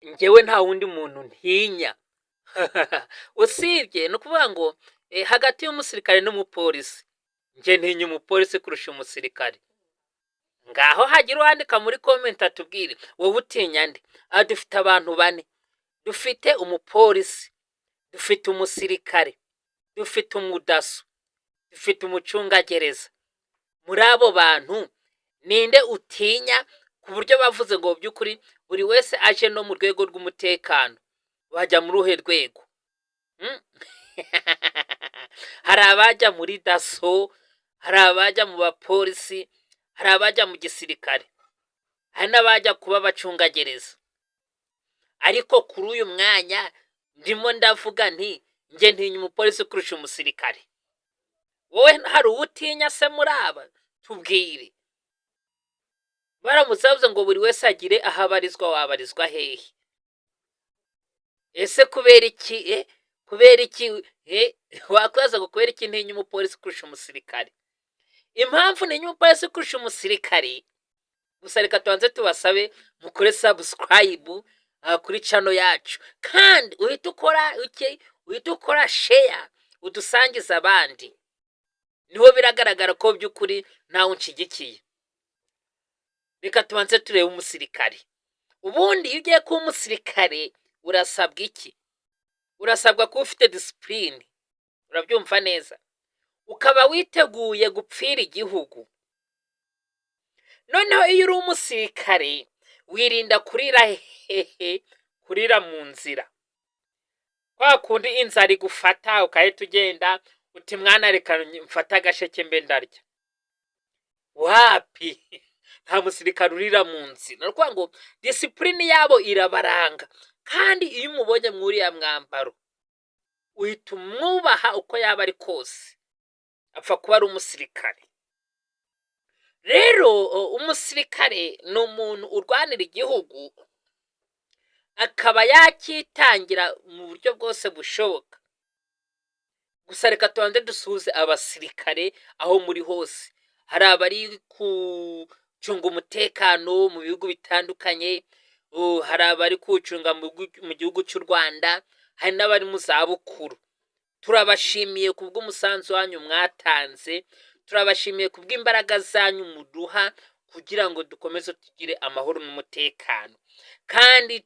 njyewe nta wundi muntu ntinya usibye ni ukuvuga ngo hagati y'umusirikare n'umupolisi njye ntinya umupolisi kurusha umusirikare. Ngaho hagira uwandika muri comment atubwire wowe utinya nde. Dufite abantu bane, dufite umupolisi, dufite umusirikare, dufite umudaso, dufite umucungagereza. Muri abo bantu ninde utinya ku buryo bavuze ngo by'ukuri buri wese aje no mu rwego rw'umutekano bajya muri uhe rwego? Hari abajya muri daso, hari abajya mu bapolisi, hari abajya mu gisirikare, hari n'abajya kuba abacungagereza. Ariko kuri uyu mwanya ndimo ndavuga nti njye ntinya umupolisi kurusha umusirikare. Wowe hari uwutinya se muri aba? Tubwire. Baramutse bavuze ngo buri wese agire aho abarizwa, wabarizwa hehe? Ese kubera iki wakwibaza ngo kubera iki ntinya umupolisi kurusha umusirikare? Impamvu ntinya umupolisi kurusha umusirikare, gusa reka tubanze tubasabe mukore subscribe kuri channel yacu, kandi uhita ukora share udusangiza abandi. Niho biragaragara ko by'ukuri ntawe unshigikiye. Reka tubanze turebe umusirikare. Ubundi iyo ugiye kuba umusirikare urasabwa iki? Urasabwa kuba ufite discipline, urabyumva neza, ukaba witeguye gupfira igihugu. Noneho iyo uri umusirikare wirinda kurira mu nzira. Kwa kundi inzara igufata ukahita ugenda uti mwana reka mfata agasheke mbe ndarya. Wapi? Nta musirikare urira mu nzira. Ni ukuvuga ngo discipline yabo irabaranga, kandi iyo umubonye muri ya mwambaro uhita umwubaha uko yaba ari kose, apfa kuba ari umusirikare. Rero umusirikare ni umuntu urwanira igihugu akaba yakitangira mu buryo bwose bushoboka. Gusa reka tubanze dusuhuze abasirikare aho muri hose. Hari abari kucunga umutekano mu bihugu bitandukanye, hari abari kuwucunga mu gihugu cy'u Rwanda, hari n'abari mu zabukuru. Turabashimiye kubw'umusanzu wanyu mwatanze, turabashimiye kubw'imbaraga zanyu muduha kugira ngo dukomeze tugire amahoro n'umutekano. Kandi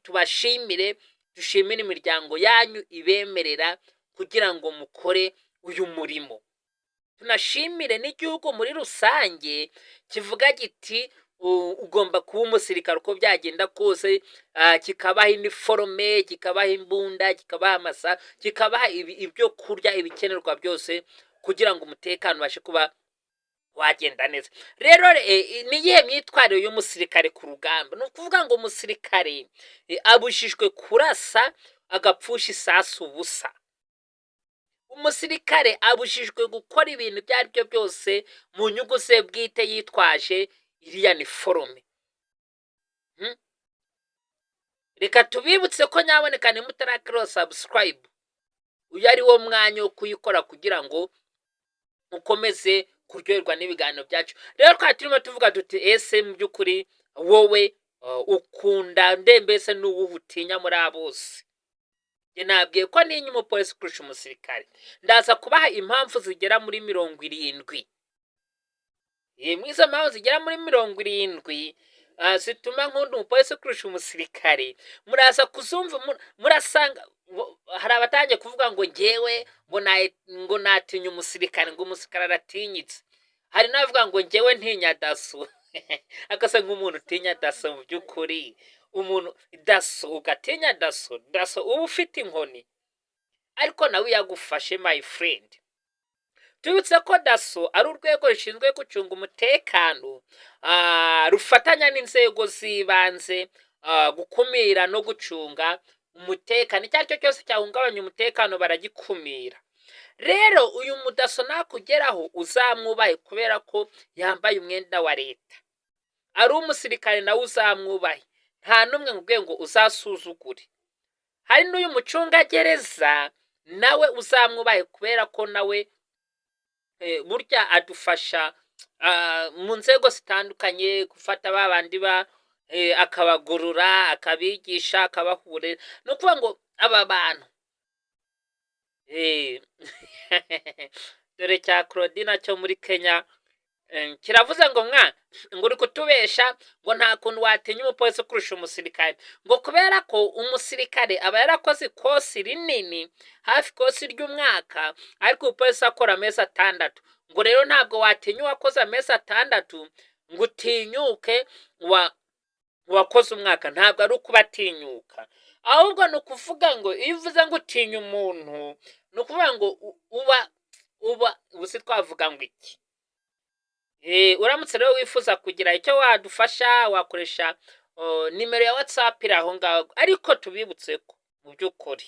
dushimire imiryango yanyu ibemerera kugira ngo mukore uyu murimo. Tunashimire n'igihugu muri rusange kivuga giti ugomba kuba umusirikare uko byagenda kose, kikabaha iniforome, kikabaha imbunda, kikabaha amasa, kikabaha ibyo kurya, ibikenerwa byose kugira ngo umutekano ubashe kuba wagenda neza. Rero niyihe myitwarire y'umusirikare ku rugamba? Ni ukuvuga ngo umusirikare abujijwe kurasa agapfusha isasu ubusa. Umusirikare abujijwe gukora ibintu ibyo ari byo byose mu nyungu ze bwite yitwaje iriya niforome. Reka tubibutse ko nyaboneka nimutarakora subscribe, uyu ari wo mwanya wo kuyikora kugira ngo mukomeze kuryoherwa n'ibiganiro byacu. Rero twari turimo tuvuga duti ese mu by'ukuri wowe ukunda mbese n'uwuhe utinya muri abo bose? Njye nabwiye ko ntinya umupolisi kurusha umusirikare. Ndaza kubaha impamvu zigera muri 70. Muri izo mpamvu zigera muri 70 zituma nkunda umupolisi kurusha umusirikare, muraza kuzumva, murasanga hari abatangiye kuvuga ngo njyewe ngo natinya umusirikare, ngo umusirikare aratinyitse. Hari n'abavuga ngo njyewe ntinya daso. Akasa nk'umuntu utinya daso mu by'ukuri. Umuntu daso ugatinya daso uba ufite inkoni, ariko nawe yagufashe my friend. Tubitse ko daso ari urwego rushinzwe gucunga umutekano, rufatanya n'inzego z'ibanze gukumira no gucunga umutekano. Icyo ari cyo cyose cyahungabanya umutekano baragikumira. Rero uyu mudaso nakugeraho uzamwubahe kubera ko yambaye umwenda wa leta. Ari umusirikare nawe uzamwubahe, nta numwe nkubwiye ngo uzasuzugure. Hari n'uyu mucungagereza nawe uzamwubahe kubera ko nawe burya adufasha mu nzego zitandukanye, gufata babandi akabagurura akabigisha akabahurira ni ukuvuga ngo aba bantu dore cya Claudine cyo muri Kenya kiravuze ngo ngo uri kutubesha ngo nta kuntu watinya umupolisi kurusha umusirikare ngo kubera ko umusirikare aba yarakoze ikosi rinini hafi ikosi ry'umwaka ariko umupolisi akora amezi 6 ngo rero ntabwo watinya uwakoze amezi 6 ngo utinyuke wakoze umwaka ntabwo ari ukubatinyuka ahubwo ni ukuvuga ngo iyo uvuze ngo utinya umuntu ni ukuvuga ngo ubusi twavuga ngo iki uramutse rero wifuza kugira icyo wadufasha wakoresha nimero ya WhatsApp iraho ngaho ariko tubibutse ko mu by'ukuri